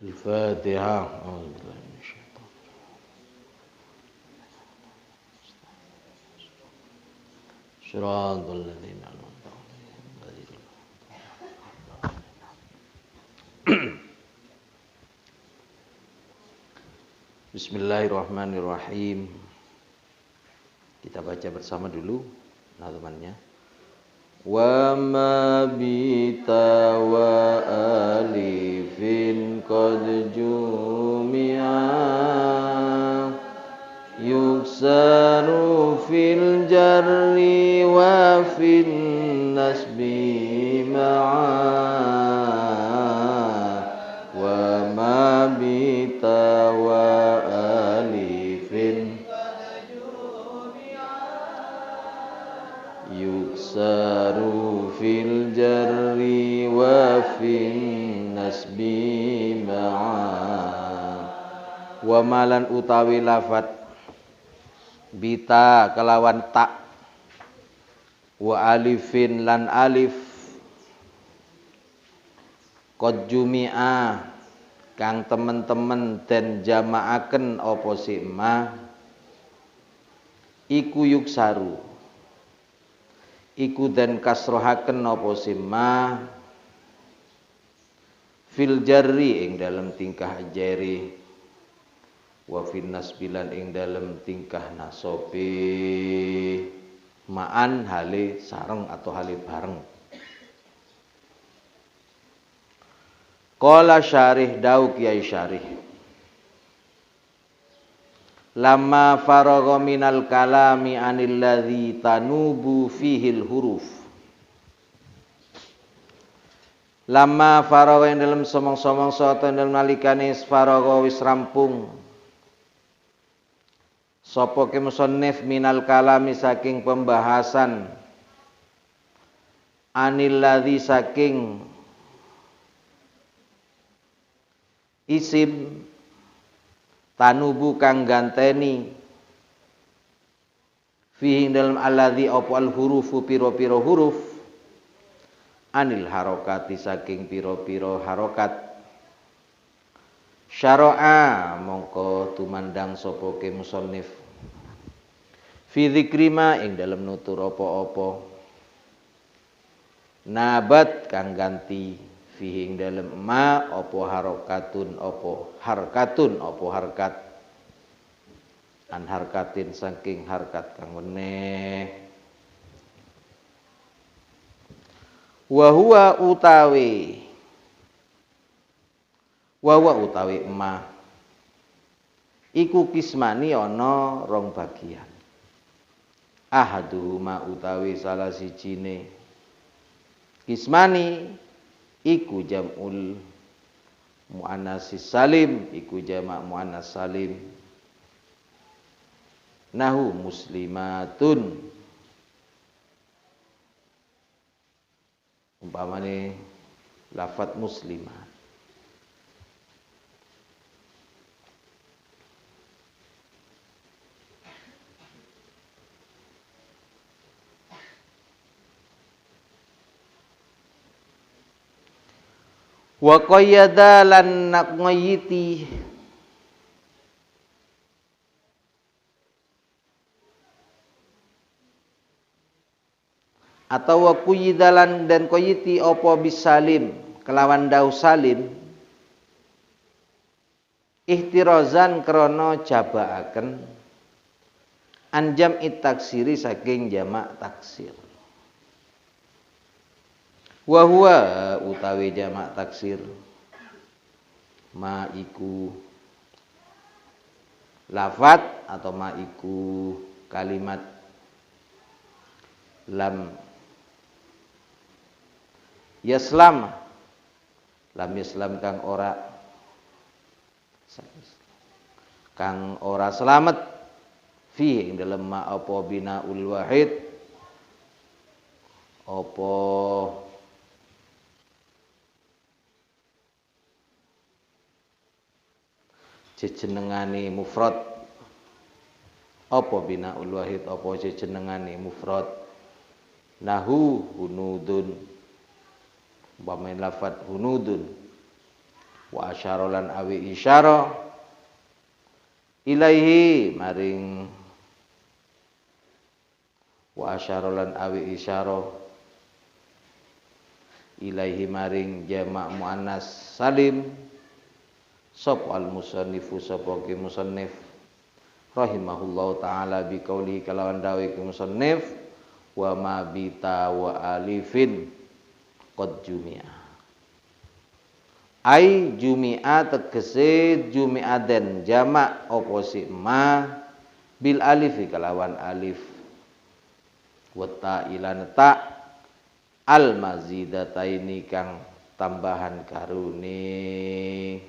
الفاتحة. أعوذ بالله من الشيطان. صراط الذين أنعمت عليهم غير Bismillahirrahmanirrahim. Kita baca bersama dulu nazumannya. Wa ma bita wa alifin qad jumi'a yuksaru fil jarri wa fin nasbi ma'a wa ma bita wa alifin yuksaru fil jarri wa fin nasbi ma'a wa malan utawi lafat bita kelawan tak wa alifin lan alif qad jumi'a kang temen-temen den jamaaken apa sik ma iku yuksaru iku den kasrohaken apa sik ma fil jarri ing dalem tingkah jari wa fin nasbilan ing dalem tingkah nasobi ma'an hale sareng atau hale bareng. Qala syarih dawu Kiai Syarih lamma faragha minal kalami anil ladzi tanubu fihil huruf lamma faragha ing dalem somong-somong sata dalem nalikane faragha wis rampung sapa ke musannif minal kalami saking pembahasan anil ladzi saking isim tanubu kang ganteni fihi dalam alladzi apa al hurufu piro-piro huruf anil harokati saking piro-piro harokat syara'a mongko tumandang sapa ke musannif fi dzikrima ing dalam nutur apa-apa nabat kang ganti fihi ing dalem ma apa harokatun apa harkatun apa harkat an harkatin saking harkat kang weneh wa huwa utawi ma iku kismani ana rong bagian ahaduhuma utawi salah sijine kismani iku jam'ul muannasis salim iku jamak muannas salim nahu muslimatun umpamane lafat muslimat wa qayyada lan naqyiti atau wa qayyidalan dan qayyiti apa bisalim kelawan daus salim ihtirazan krana jabaaken anjam taksiri saking jamak taksir wa huwa utawi jamak taksir ma iku lafat atau ma iku kalimat lam yaslam kang ora selamat fi ing dalem ma apa binaul wahid apa jejenengane mufrad apa binaul wahid apa jejenengane mufrad nahu hunudun umpamain lafat hunudun wa asyara lan awi isyara ilaihi maring wa asyara lan awi isyara ilaihi maring jamak muannas salim sop al musannifu sapa ki musannif rahimahullahu taala bi qauli kalawan dawe ki musannif wa ma bita wa alifin qad jumi'a ai jumi'a tegese jumi'a den jamak oposi ma bil alifi kalawan alif wa ta ilan ta al mazidataini kang tambahan karune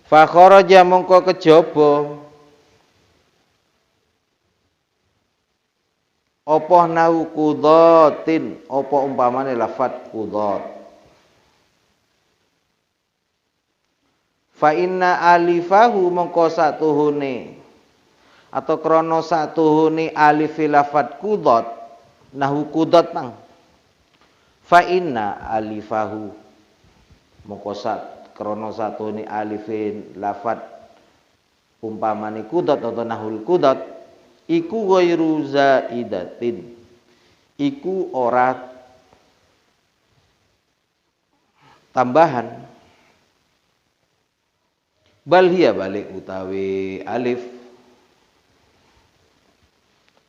fa kharaja mongko kejaba apa nau qudatin apa umpamane lafat qudat fa inna alifahu mongko satuhune atau krono satuhune alif lafat qudat nahu qudat nang fa inna alifahu mongko krono satuhune alifin lafat umpamane qudat atau nahul qudat iku ghairu zaidatin iku ora tambahan bal hiya balik utawi alif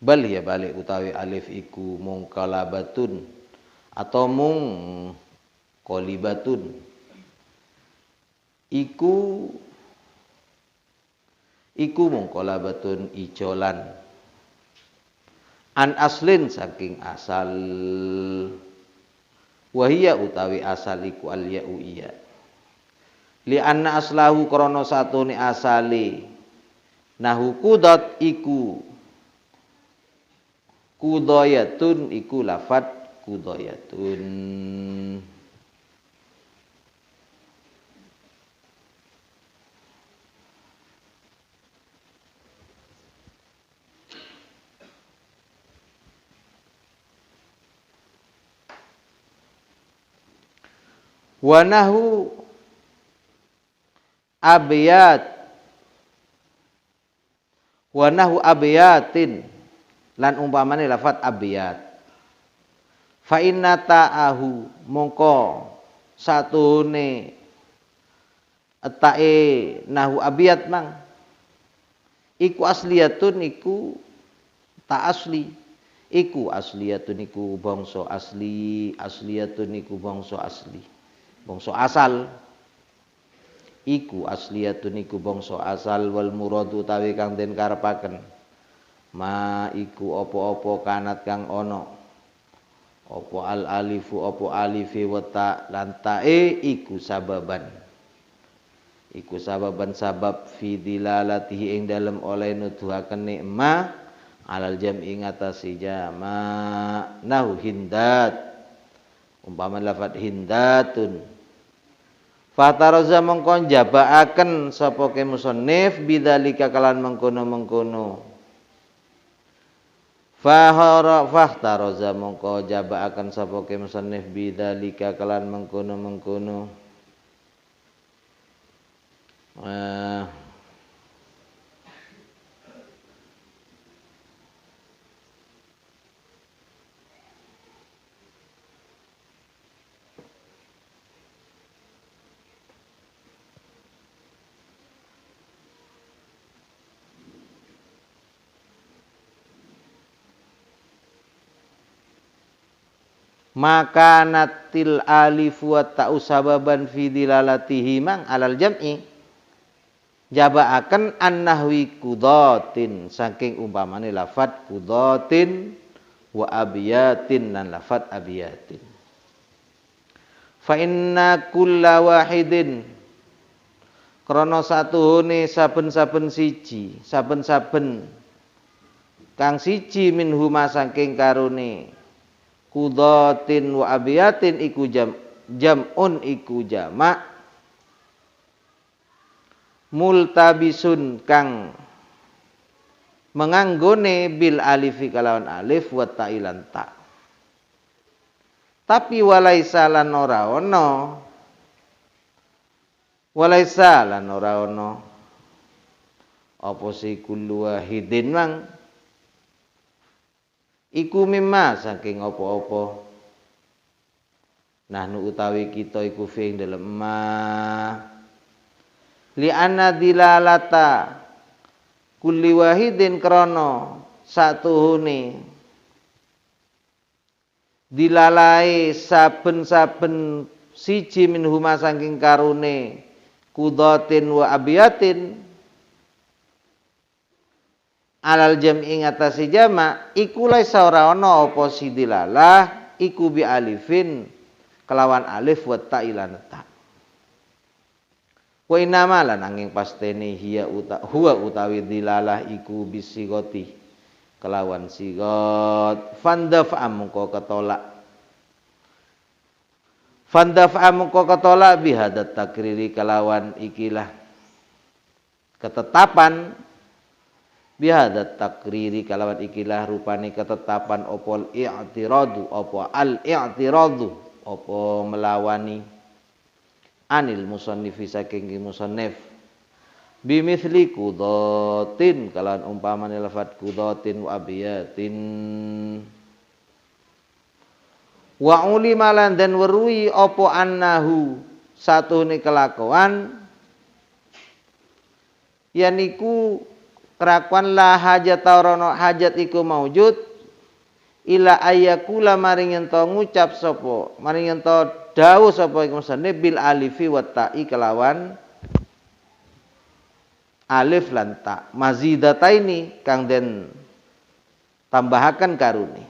bal hiya balik utawi alif iku mung kalabatun atau mung qalibatun iku mung qalabatun ijolan an aslin saking asal wahia utawi asal iku al ya'u iya li anna aslahu krana satune asale nahu qudat iku qudayatun iku lafat qudayatun wa nahu abiyat wa nahu abiyatin lan umpamane lafat abiyat fa inna ta'ahu mongko satune tae nahu abiyat mang iku asliyatun iku ta asli iku asliyatun iku bangsa asli asliyatun iku bangsa asli bangsa asal iku asliyatun iku bangsa asal wal muradu tawi kang den karepaken ma iku apa-apa kanat kang ana apa al alifu apa alifi wa ta lan tae iku sababan sabab fi dilalatihi ing dalem oleh nuduhaken nikma alal jam'i ngatasi jama nahu hindat umpama lafat hindatun fataraza mongko njabaaken sapa ke musannif bidzalika kalan mengkono-mengkono fahtaraza mongko jabaaken sapa ke musannif bidzalika kalan mengkono-mengkono maka natil alif wa ta'u sababan fi dilalatihi mang alal jam'i jabaaken annahwi qudatin saking umpamane lafat qudatin wa abiyatin lan lafat abiyatin fa inna kulla wahidin krana satuhune saben-saben siji saben-saben kang siji minhuma saking karone qudatin wa abiyatin iku jam'un iku jamak multabisun kang menganggone bil alifi kalawan alif wa ta'ilan ta tapi walaisa lan ora ana Walaisa lan ora ana apa si kullu wahidin mang iku mimma saking apa-apa nahnu utawi kita iku fi ing dalem ma li anna dilalata kulli wahidin krana satuhune dilalai saben-saben siji minhuma saking karune kudatin wa abiyatin alal jam'i ngatasi jama iku laisa ora ana apa si dilalah iku bi alifin kelawan alif wa ta ilan ta wa inama lan angin pastene huwa utawi dilalah iku bisigoti kelawan sigot fandaf amko ketolak bihadat takriri kelawan ikilah ketetapan bihadat takriri kelawan ikilah rupane ketetapan opol i'tiradu opo al i'tiradu opo melawani anil musannifi saking musannif bimithli kudatin kalawan umpamane lafat kudatin wa abiyatin wa ulimalan dan werui opo annahu satune kelakuan yaniku kelakuan la hajat rono hajat iku maujud ila ayakula maring ento ngucap sapa maring ento dawuh sapa iku musannif bil alifi wa ta'i kelawan alif lan ta mazidataini kang den tambahaken karune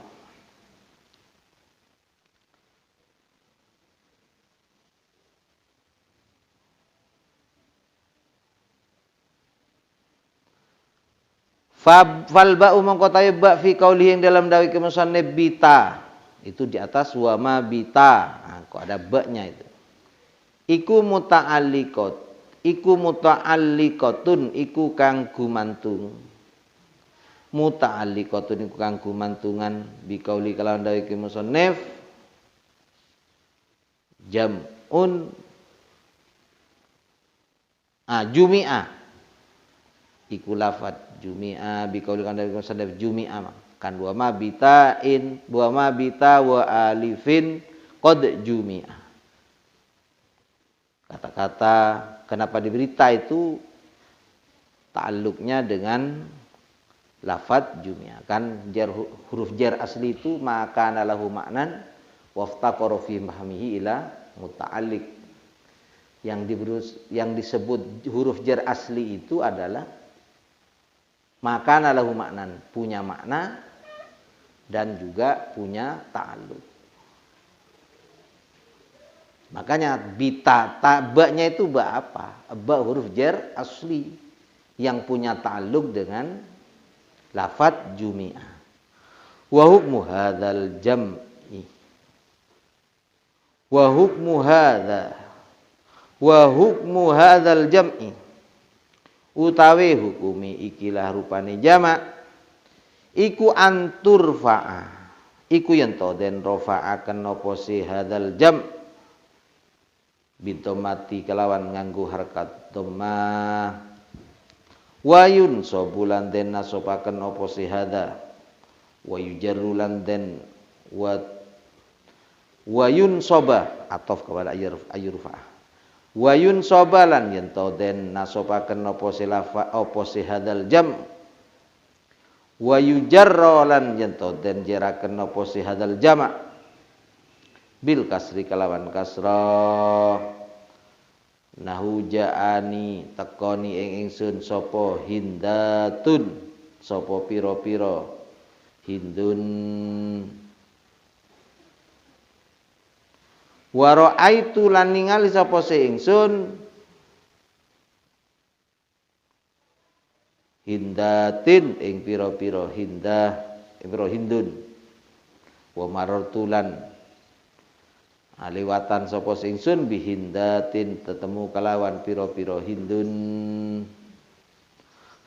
fal ba'u mongko ta'i ba fi qaulihi dalam dawuh musannif bita itu di atas wa ma bita nah, kok ada ba-nya itu iku muta'alliqatun iku kang gumantung muta'alliqatun iku kang gumantungan bi qauli kalawan dawuh musannif jam'un jumi'a iku lafat jumi'a bi qauli kalawan dawuh musannif jumi'a kan wa ma bita'in wa ma bita wa alifin qad jumi'a kata-kata kenapa diberi ta itu ta'alluqnya dengan lafadz jumi'a kan huruf jar asli itu maka lahu maknan waftaqara fi mahmihi ila muta'alliq yang disebut huruf jar asli itu adalah maka lahu maknan punya makna dan juga punya ta'alluq. Makanya bita ba-nya itu ba apa? Ba huruf jar asli yang punya ta'alluq dengan lafadz jumi'ah. Wa hukmu hadzal jam'i. Wa hukmu hadzal jam'i. Utawi hukumi ikilah rupane jamak iku anturfa'a. Iku yen to den rafa'aken apa si hadzal jam' bintomati kelawan nganggo harkat dhammah wayun sobulan den nasopaken apa si hadza wayujarru lan den wayun soba atof kepada ayurfa wayun sobalan yen to den nasopaken apa si lafa apa si hadzal jam wayujarra lan yen to den jeraken apa si hadzal jama' bil kasri kalawan kasra nahu ja'ani tekoni ing ingsun sapa hindatun sapa pira-pira hindun wa ra'aitu lan ningali sapa se ingsun hindatin ing pira-pira hindun wa marartulan aliwatan sapa ingsun bihindatin tetemu kalawan pira-pira hindun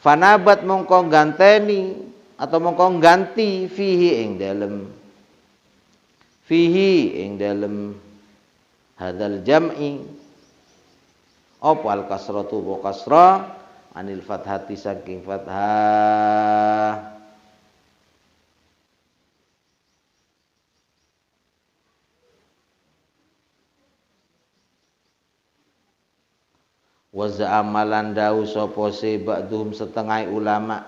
fanabat mongko ganteni atau mongko ganti fihi ing dalem hadzal jam'i Apa al kasratu wa kasra anil fathati saking fathah. Wa za'amalan dawu sapa se ba'dhum setengah ulama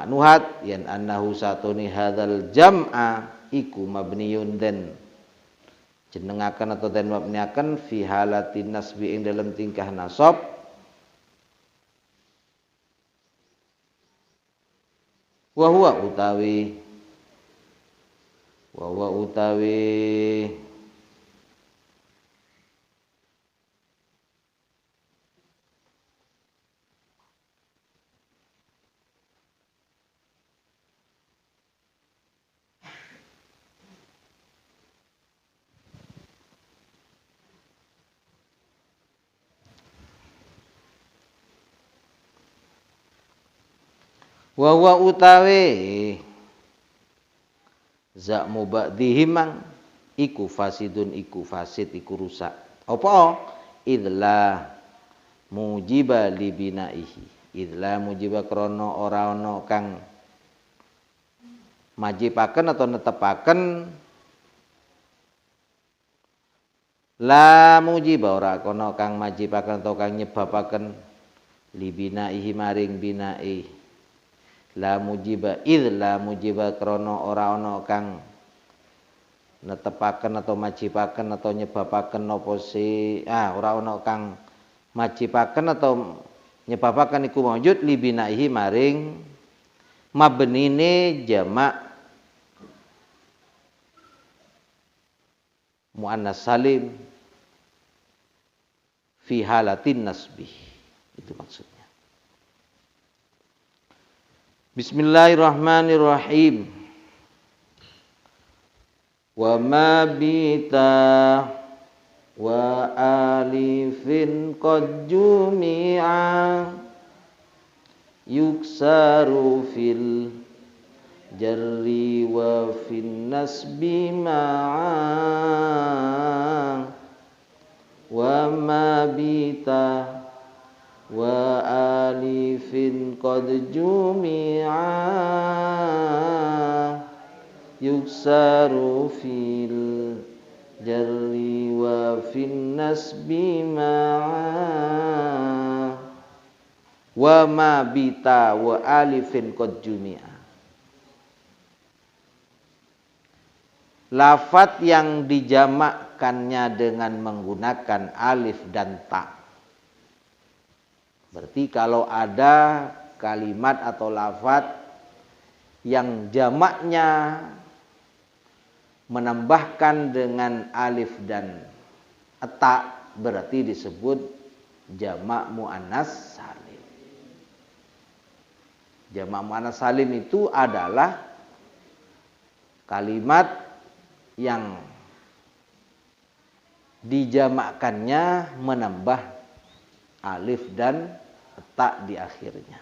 nuhat yen annahu satuni hadzal jam'a iku mabniyun den jenengaken atau den mabniaken fi halatin nasbi ing dalam tingkah nasab wa huwa utawi wa huwa utawi za mubadhihimang iku fasidun iku fasid iku rusak apa idla mujiba libinaihi idla mujiba krana ora ana kang majibaken atau netepaken la mujiba ora kono kang majibaken atau kang nyebabaken libinaihi maring binai la mujiba la mujiba krana ora ana kang netepaken atau majibaken atau nyebabaken apa ora ana kang majibaken atau nyebabaken iku maujud libinaihi maring mabnine jamak muannas salim fi halatin nasbi itu maksudnya. Bismillahirrahmanirrahim. Wa ma bita wa alifin qad jumi'a yuksaru fil jarri wa fin nasbi ma'a wa ma bita wa alifin qad jumi'a yuksaru fil jarri wa fin nasbi ma'a wa ma bita wa alifin qad jumi'a. Lafadz yang dijamakkannya dengan menggunakan alif dan ta. Berarti kalau ada kalimat atau lafadz yang jamaknya menambahkan dengan alif dan ta berarti disebut jamak muannas salim. Jamak muannas salim itu adalah kalimat yang dijamakkannya menambah alif dan ta di akhirnya.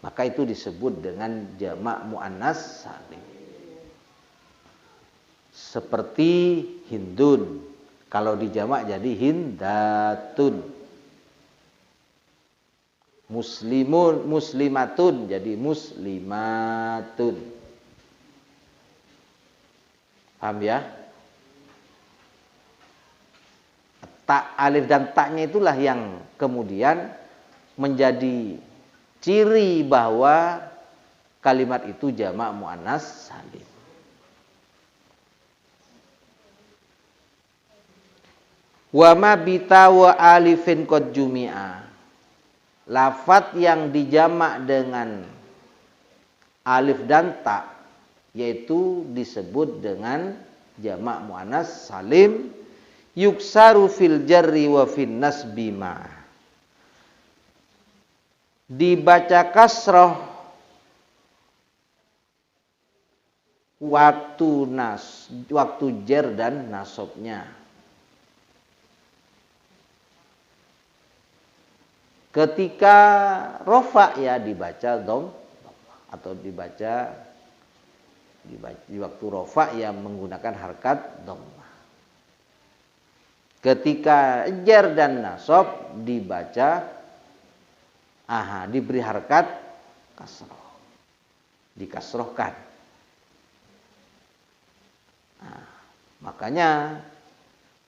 Maka itu disebut dengan jamak muannas salim. Seperti hindun, kalau dijamak jadi hindatun. Muslimun, muslimatun jadi muslimatun. Paham ya? Tak, alif dan taknya itulah yang kemudian menjadi ciri bahwa kalimat itu jamak muannas salim. Wa ma bita wa alifin qad jumi'a. Lafadz yang dijamak dengan alif dan ta yaitu disebut dengan jamak muannas salim yuksaru fil jarri wa fin nasbi ma. Dibaca kasroh waktu jar dan nasabnya. Ketika rofa ya dibaca dom atau dibaca di waktu rofa yang menggunakan harkat dom. Ketika jar dan nasab dibaca diberi harkat kasroh, dikasrohkan. Nah, makanya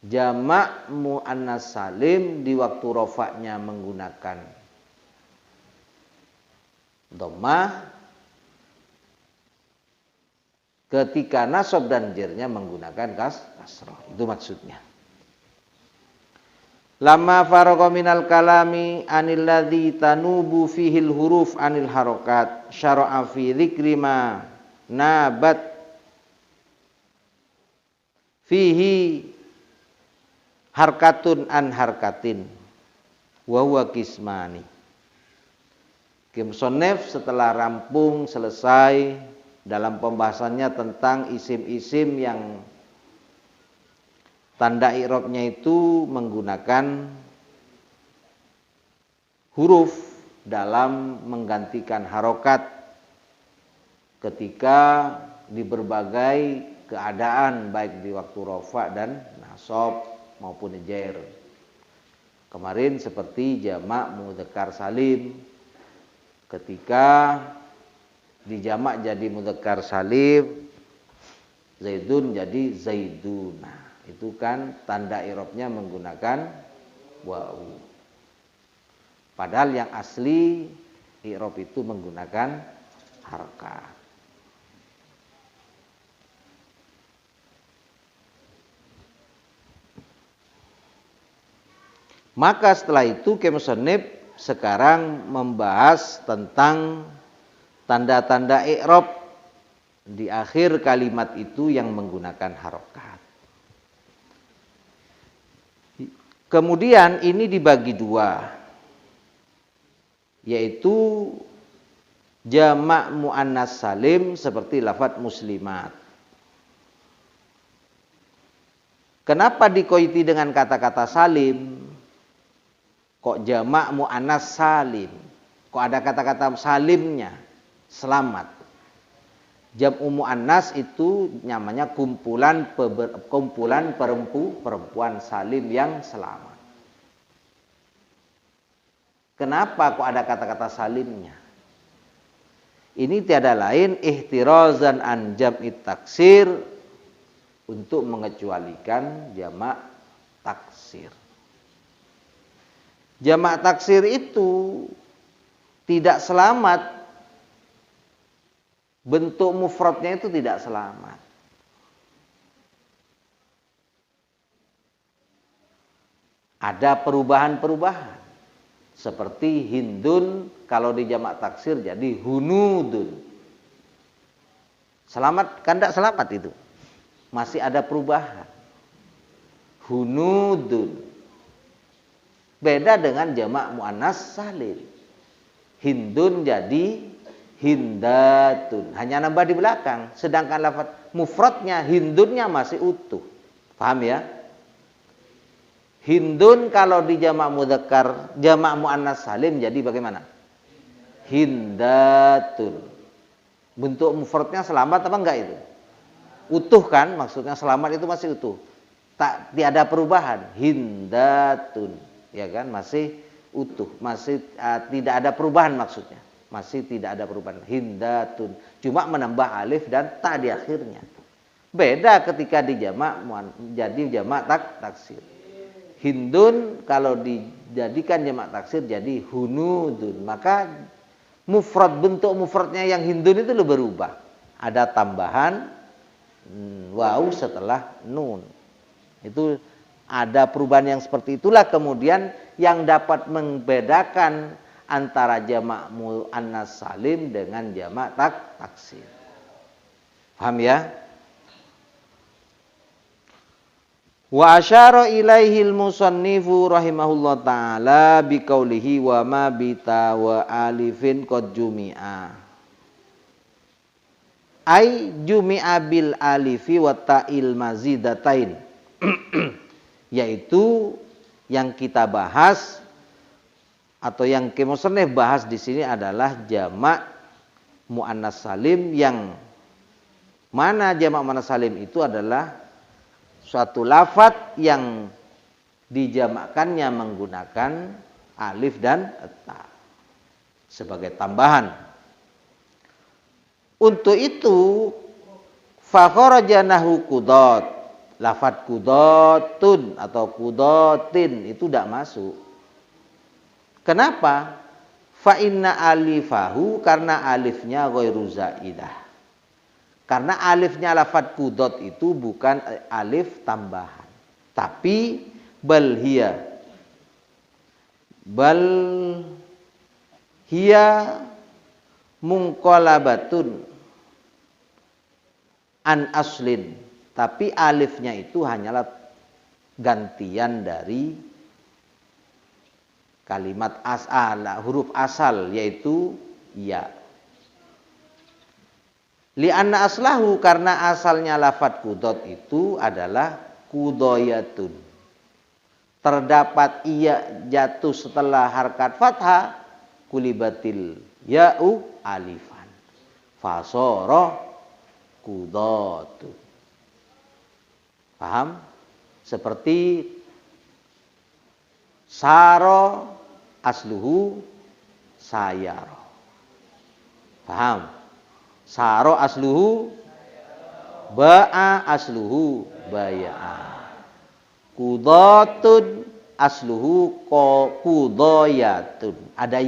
jamak muannas salim di waktu rofaknya menggunakan dhammah, ketika nasab dan jarnya menggunakan kasroh. Itu maksudnya. Lama faragha minal kalami anil ladzi tanubu fihil huruf anil harokat syara'a fi dzikri ma nabat fihi harkatun an harkatin wa huwa qismani. Musannif setelah rampung selesai dalam pembahasannya tentang isim-isim yang tanda i'rabnya itu menggunakan huruf dalam menggantikan harokat ketika di berbagai keadaan, baik di waktu rafa dan nasab maupun jar. Kemarin seperti jamak mudzakkar salim, ketika dijamak jadi mudzakkar salim, zaidun jadi zaiduna. Itu kan tanda i'rabnya menggunakan wawu. Padahal yang asli i'rab itu menggunakan harkat. Maka setelah itu musannif sekarang membahas tentang tanda-tanda i'rab di akhir kalimat itu yang menggunakan harokat. Kemudian ini dibagi dua, yaitu jamak muannas salim seperti lafadz muslimat. Kenapa dikoiti dengan kata-kata salim? Kok jamak muannas salim? Kok ada kata-kata salimnya? Selamat. Jam'u muannas itu namanya kumpulan perempuan salim yang selamat. Kenapa kok ada kata-kata salimnya? Ini tiada lain ihtirazan an jam'i taksir, untuk mengecualikan jamak taksir. Jamak taksir itu tidak selamat. Bentuk mufradnya itu tidak selamat. Ada perubahan-perubahan. Seperti hindun kalau di jamak taksir jadi hunudun. Selamat kan tidak selamat itu. Masih ada perubahan. Hunudun. Beda dengan jamak muannas salim. Hindun jadi hindatun, hanya nambah di belakang, sedangkan lafaz mufradnya hindunnya masih utuh. Paham ya? Hindun kalau di jamak mudzakkar, jamak muannas salim jadi bagaimana? Hindatun. Bentuk mufradnya selamat apa enggak itu? Utuh kan? Maksudnya selamat itu masih utuh. Tiada perubahan. Hindatun, ya kan? Masih utuh, masih tidak ada perubahan maksudnya. Masih tidak ada perubahan. Hindatun. Cuma menambah alif dan ta di akhirnya. Beda ketika dijamak jadi jamak taksir. Hindun kalau dijadikan jamak taksir jadi hunudun. Maka bentuk mufradnya yang hindun itu berubah. Ada tambahan waw setelah nun. Itu ada perubahan yang seperti itulah kemudian yang dapat membedakan antara jamak muannas salim dengan jamak taksir. Paham ya? Wa asyara ilaihil musannifu rahimahullah ta'ala biqaulihi wa ma bita wa alifin qad jumi'a. Ai jumi'a bil alifi wa ta'il mazidatain. Yaitu yang kita bahas atau yang musannif bahas di sini adalah jamak muannas salim, yang mana jamak muannas salim itu adalah suatu lafadz yang dijamakkannya menggunakan alif dan ta sebagai tambahan. Untuk itu fakharaja nahu qudot, lafadz qudotun atau qudotin itu tidak masuk. Kenapa? Fa inna alifahu, karena alifnya ghairu zaidah. Karena alifnya lafadz qudot itu bukan alif tambahan, tapi bal hiya munqalabatun an aslin, tapi alifnya itu hanyalah gantian dari kalimat asal, huruf asal yaitu ya. Li'anna aslahu, karena asalnya lafadz qudot itu adalah qudoyatun. Terdapat iya jatuh setelah harkat fathah, kulibatil ya'u alifan, fasoro qudotun. Paham? Seperti saro asluhu sayaro. Paham? Saro asluhu ba'a asluhu baya'a. Qudotun asluhu qudoyatun. Ada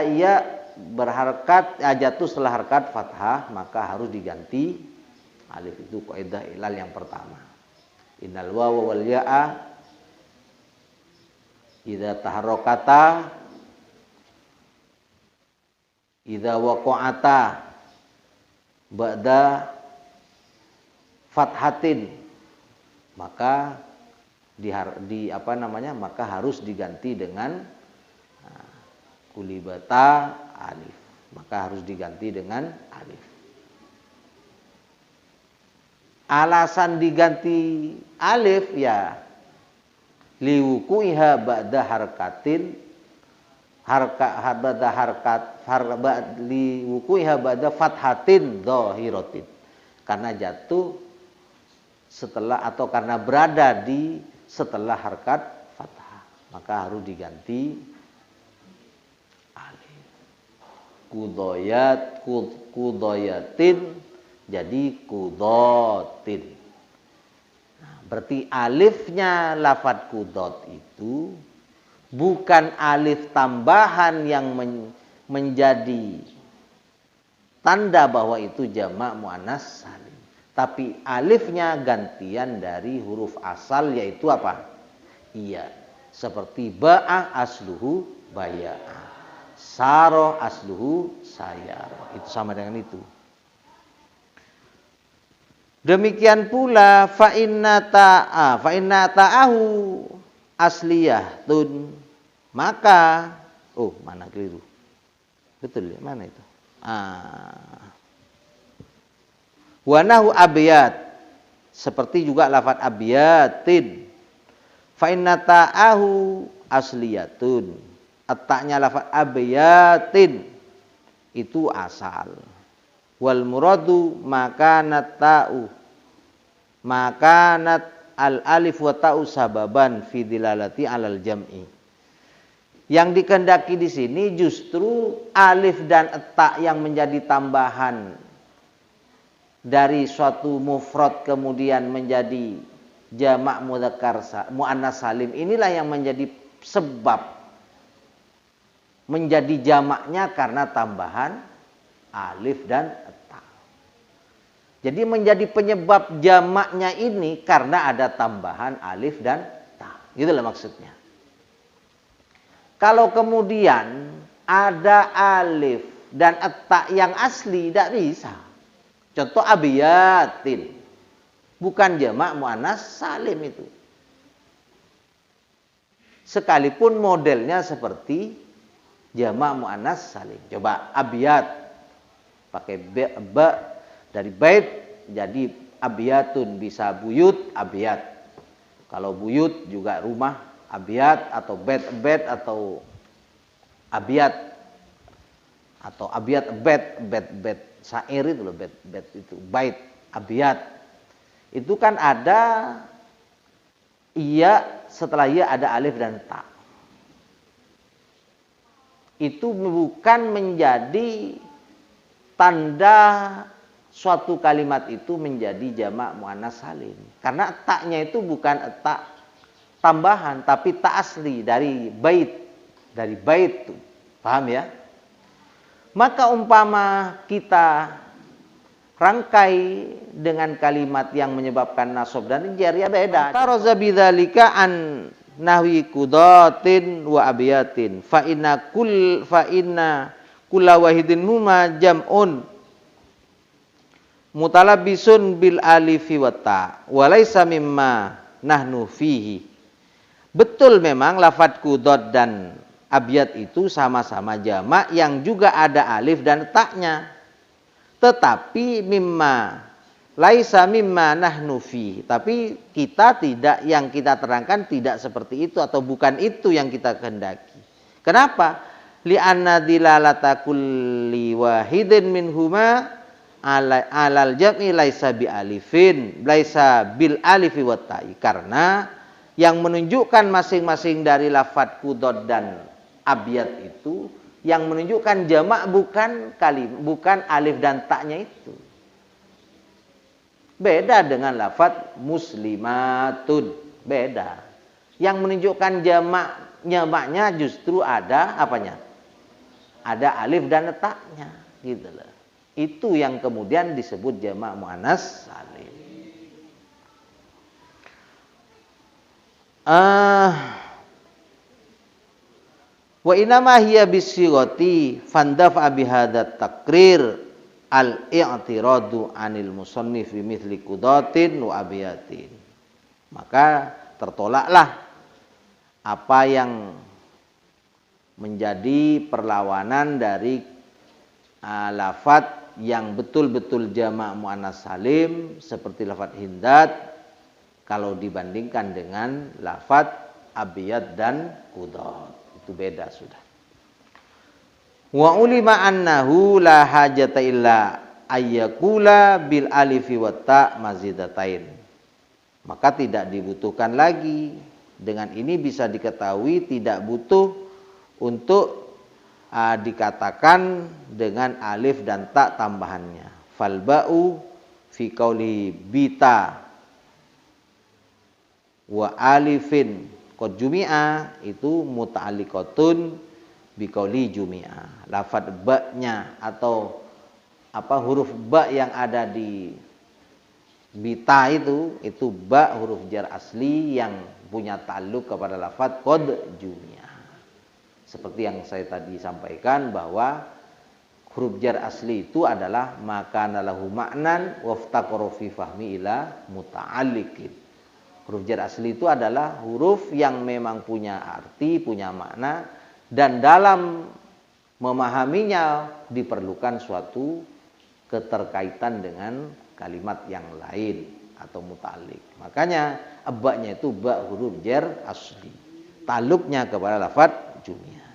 ya berharkat jatuh setelah harkat fathah, maka harus diganti alif. Itu kaidah ilal yang pertama. Innal wawa wal ya'a idza taharrakata idza waqa'ata ba'da fathatin, maka maka harus diganti dengan kulibata alif. Maka harus diganti dengan alif. Alasan diganti alif ya liwukuiha ba'da harkatin liwukuiha ba'da fathatin dhahiratin, karena jatuh setelah atau karena berada di setelah harkat fathah, maka harus diganti alif. Qudoyatin jadi qudotin. Nah, berarti alifnya lafadz qudot itu bukan alif tambahan yang menjadi tanda bahwa itu jamak muannas salim, tapi alifnya gantian dari huruf asal yaitu apa? Iya. Seperti ba'a asluhu baya'a, saro asluhu sayaro. Itu sama dengan itu. Demikian pula fa inna ta'ahu asliyatun, maka mana keliru. Betul ya, mana itu? Wanahu abiyat, seperti juga lafadz abiyatin. Fa inna ta'ahu asliyatun, at-ta'nya lafadz abiyatin itu asal. Wal muradu makanat ta'u, makanat al alif wa ta'u sababan fi dilalati alal jam'i. Yang dikehendaki di sini justru alif dan ta yang menjadi tambahan dari suatu mufrad kemudian menjadi jamak mudzakkar muannas salim, inilah yang menjadi sebab menjadi jamaknya karena tambahan alif dan ta. Jadi menjadi penyebab jamaknya ini karena ada tambahan alif dan ta. Gitulah maksudnya. Kalau kemudian ada alif dan ta yang asli, tidak bisa. Contoh abiyatin, bukan jamak muannas salim itu. Sekalipun modelnya seperti jamak muannas salim. Coba abiyat pakai ba dari bait jadi abiyatun, bisa buyut abiyat. Kalau buyut juga rumah abiyat, atau bed atau abiyat, atau abiyat bed syair itu loh, bed itu bait abiyat. itu kan ada iya, setelah iya ada alif dan ta. Itu bukan menjadi tanda suatu kalimat itu menjadi jamak muannas salim. Karena taknya itu bukan tak tambahan, tapi tak asli dari bait. Dari bait itu. Paham ya? Maka umpama kita rangkai dengan kalimat yang menyebabkan nasab dan jar, ya beda. Taraza bidzalika an nahwi qudatin wa abiyatin fa inna kulla wahidin huma jam'un mutalabbisun bil alifi wa ta wa laisa mimma nahnu fihi. Betul memang lafadz qudot dan abiyat itu sama-sama jamak yang juga ada alif dan taknya. Tetapi mimma laisa mimma nahnu fihi. Tapi kita tidak, yang kita terangkan tidak seperti itu atau bukan itu yang kita kehendaki. Kenapa? Li'anna dilalata kulli wahidin minhuma alal jam'i laisa bi alifin, laisa bil alifi wat ta'i. Karena yang menunjukkan masing-masing dari lafadz qudot dan abiyat itu, yang menunjukkan jamak bukan alif dan taknya itu. Beda dengan lafadz muslimatun, beda. Yang menunjukkan jamaknya justru ada apanya? Ada alif dan taknya, gitu loh. Itu yang kemudian disebut jamak muannas salim. Wa inama hiya bisigati fandafa bihadat takrir al-i'tiradu anil musannif bimithli qudatin wa abiyatin. Maka tertolaklah apa yang menjadi perlawanan dari lafadz yang betul-betul jamak muannas salim seperti lafadz hindat kalau dibandingkan dengan lafadz abiyat dan qudat. Itu beda sudah. Wa ulima annahu la hajata illa ayyakula bil alifi wa ta mazidatain. Maka tidak dibutuhkan lagi. Dengan ini bisa diketahui tidak butuh untuk dikatakan dengan alif dan ta tambahannya. Fal ba'u fi qauli bita wa alifin qad jumi'a itu muta'alliqatun biqauli jumi'a. Lafadz ba-nya atau huruf ba yang ada di bita itu ba huruf jar asli yang punya ta'alluq kepada lafadz qad jumi'a. Seperti yang saya tadi sampaikan bahwa huruf jar asli itu adalah makana lahu ma'nan waftaqara fi fahmi ila muta'alliqin. Huruf jar asli itu adalah huruf yang memang punya arti, punya makna, dan dalam memahaminya diperlukan suatu keterkaitan dengan kalimat yang lain atau muta'alliq. Makanya abaknya itu ba huruf jar asli, taluknya kepada lafadz jumi'ah.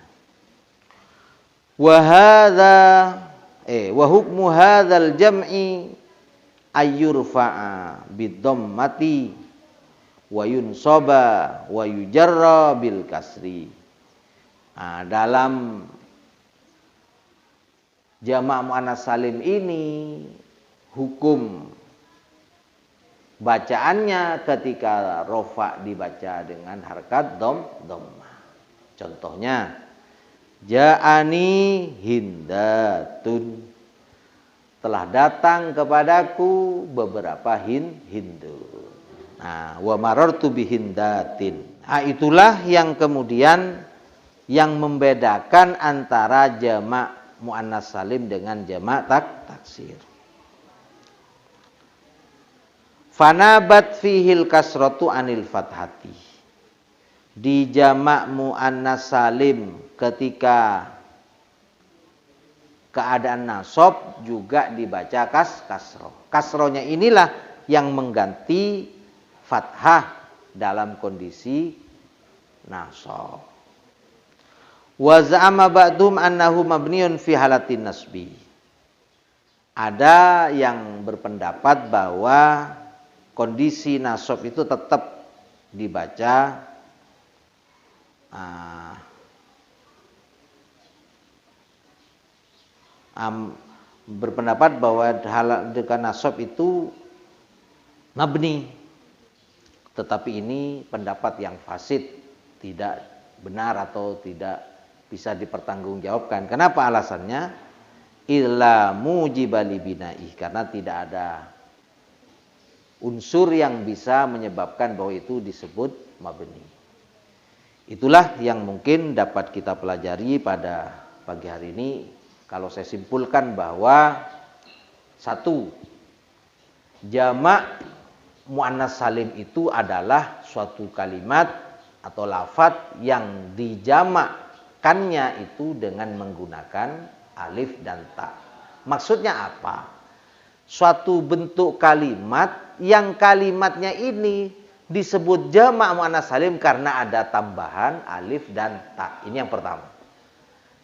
Wa hukmu hadzal jam'i ayyurfa'a bid-dhammati wa yunsaba wa yujarra bil kasri. Dalam jamak muannas salim ini hukum bacaannya ketika rofa dibaca dengan harkat dhammah. Contohnya ja'ani hindatun, telah datang kepadaku beberapa hindu. Wa marartu bihindatin. Itulah yang kemudian yang membedakan antara jamak muannas salim dengan jamak taksir. Fanabat fihil kasratu anil fathati. Di jamak muannas salim ketika keadaan nasab juga dibaca kasroh. Kasrohnya inilah yang mengganti fathah dalam kondisi nasab. Wa za'ama ba'dhum annahu mabniun fi halatin nasbi. Ada yang berpendapat bahwa kondisi nasab itu tetap dibaca berpendapat bahwa hal dengan nasab itu mabni, tetapi ini pendapat yang fasid, tidak benar atau tidak bisa dipertanggungjawabkan. Kenapa alasannya? Illa mujibali binaih, karena tidak ada unsur yang bisa menyebabkan bahwa itu disebut mabni. Itulah yang mungkin dapat kita pelajari pada pagi hari ini. Kalau saya simpulkan bahwa satu, jamak muannas salim itu adalah suatu kalimat atau lafaz yang dijamakkannya itu dengan menggunakan alif dan ta. Maksudnya apa? Suatu bentuk kalimat yang kalimatnya ini disebut jamak muannas salim karena ada tambahan alif dan ta. Ini yang pertama.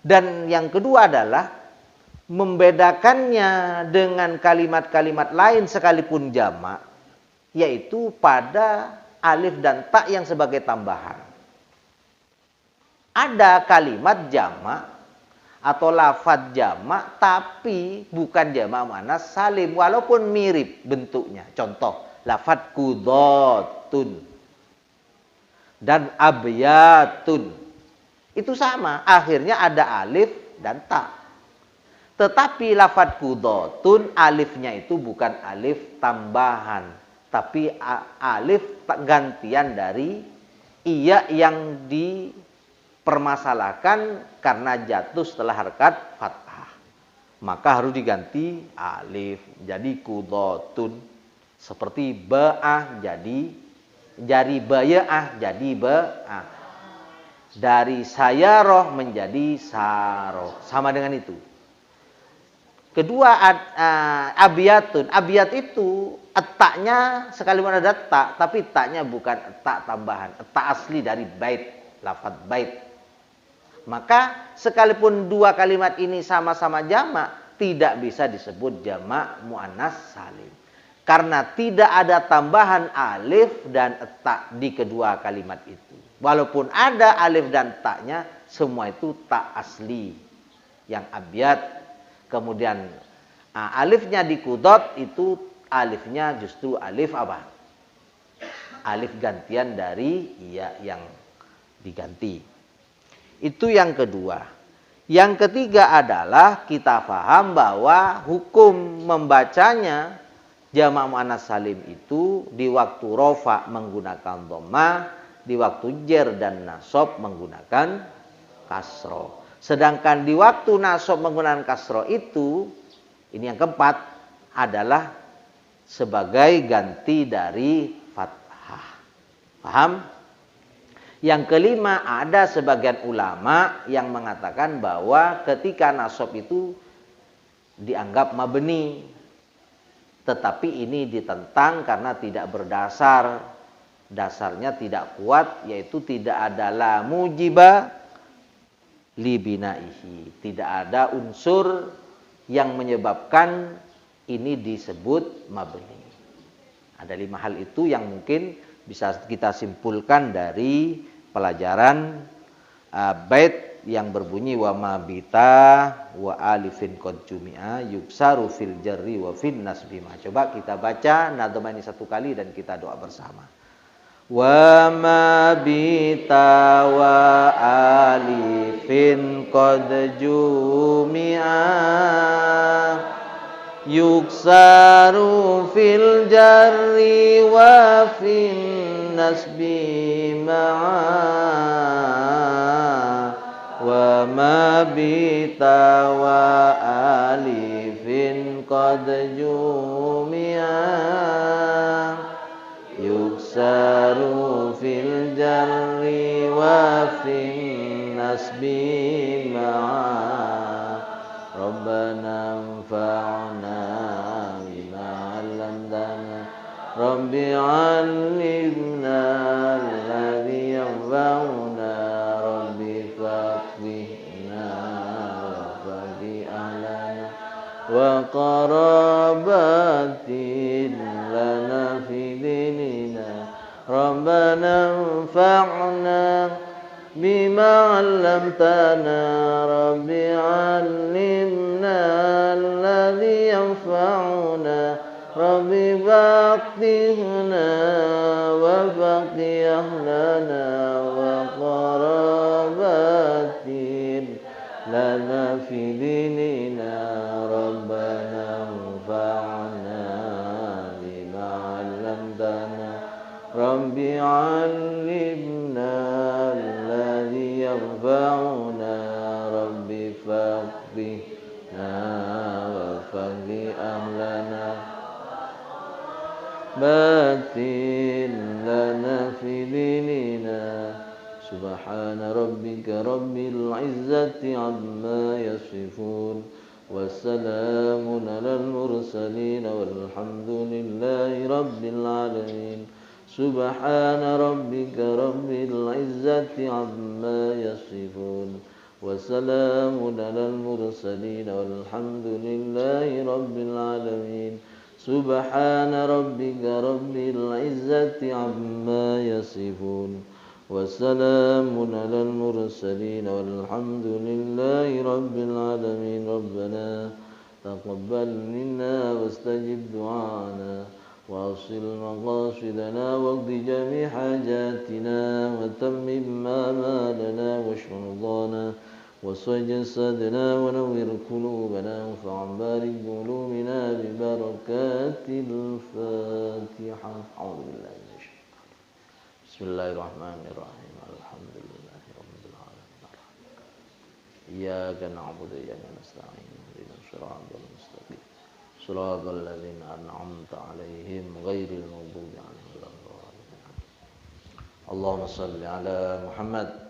Dan yang kedua adalah membedakannya dengan kalimat-kalimat lain sekalipun jamak, yaitu pada alif dan ta yang sebagai tambahan. Ada kalimat jamak atau lafaz jamak tapi bukan jamak muannas salim walaupun mirip bentuknya. Contoh, lafaz qudhatun dan abyatun. Itu sama, akhirnya ada alif dan ta. Tetapi lafaz qudhatun alifnya itu bukan alif tambahan, tapi alif gantian dari iya yang dipermasalahkan karena jatuh setelah harakat fathah. Maka harus diganti alif. Jadi qudhatun. Seperti ba'ah jadi baya'ah jadi ba'ah. Dari sayaroh menjadi saroh. Sama dengan itu. Kedua, abiyatun. Abiyat itu taknya sekalipun ada tak, tapi taknya bukan tak tambahan, tak asli dari bait, lafaz bait. Maka sekalipun dua kalimat ini sama-sama jamak, tidak bisa disebut jamak muannas salim. Karena tidak ada tambahan alif dan ta di kedua kalimat itu. Walaupun ada alif dan taknya, semua itu tak asli. Yang abiyat. Kemudian alifnya di qudhat itu alifnya justru alif apa? Alif gantian dari iya yang diganti. Itu yang kedua. Yang ketiga adalah kita paham bahwa hukum membacanya jamak muannas salim itu di waktu rofa menggunakan dhammah, di waktu jer dan nasab menggunakan kasroh. Sedangkan di waktu nasab menggunakan kasroh itu, ini yang keempat, adalah sebagai ganti dari fathah. Paham? Yang kelima, ada sebagian ulama yang mengatakan bahwa ketika nasab itu dianggap mabni. Tetapi ini ditentang karena tidak berdasar. Dasarnya tidak kuat, yaitu tidak ada la mujiba li binaihi. Tidak ada unsur yang menyebabkan ini disebut mabni. Ada 5 hal itu yang mungkin bisa kita simpulkan dari pelajaran bait yang berbunyi wa mabita wa alifin qad jumi'a yuksaru fil jarri wa fin nasbi. Coba kita baca nadhma ini 1 kali dan kita doa bersama. Wa mabita wa alifin qad jumi'a yuksaru fil jarri wa fin nasbi ma'a wa mabita wa alifin qad jumi'a yuksaru fil jarri wa fin nasbi ma'a Rabbana anfa'na bima 'allamtana Rabbi 'allimna alladhi yanfa'una Rabbi faqihna wa faqih ahlana wa qarabatin lana fi ربنا انفعنا بما علمتنا رب علمنا الذي ينفعنا رب فقهنا وفقه أهلنا وقرابات لنا في ديننا ربنا انفعنا بما علمتنا رب علمنا الذي ينفعنا رب فقهنا وفقه أهلنا باتن لنا في ديننا سبحان ربك رب العزة عما يصفون والسلام على المرسلين والحمد لله رب العالمين سبحان ربك رب العزة عما يصفون وسلام على المرسلين والحمد لله رب العالمين سبحان ربك رب العزة عما يصفون وسلام على المرسلين والحمد لله رب العالمين ربنا تقبل منا واستجب دعانا وأوصل مقاصدنا واقض جميع حاجاتنا وتمم آمالنا واشف مرضانا وصج جسدنا ونور قلوبنا وانفع بارك قلوبنا ببركات الفاتحة أعوذ بالله من الشيطان بسم الله الرحمن الرحيم الحمد لله رب العالمين إياك نعبد وإياك نستعين اهدنا الصراط المستقيم صراط الذين أنعمت عليهم غير المغضوب عليهم ولا الضالين اللهم صل على محمد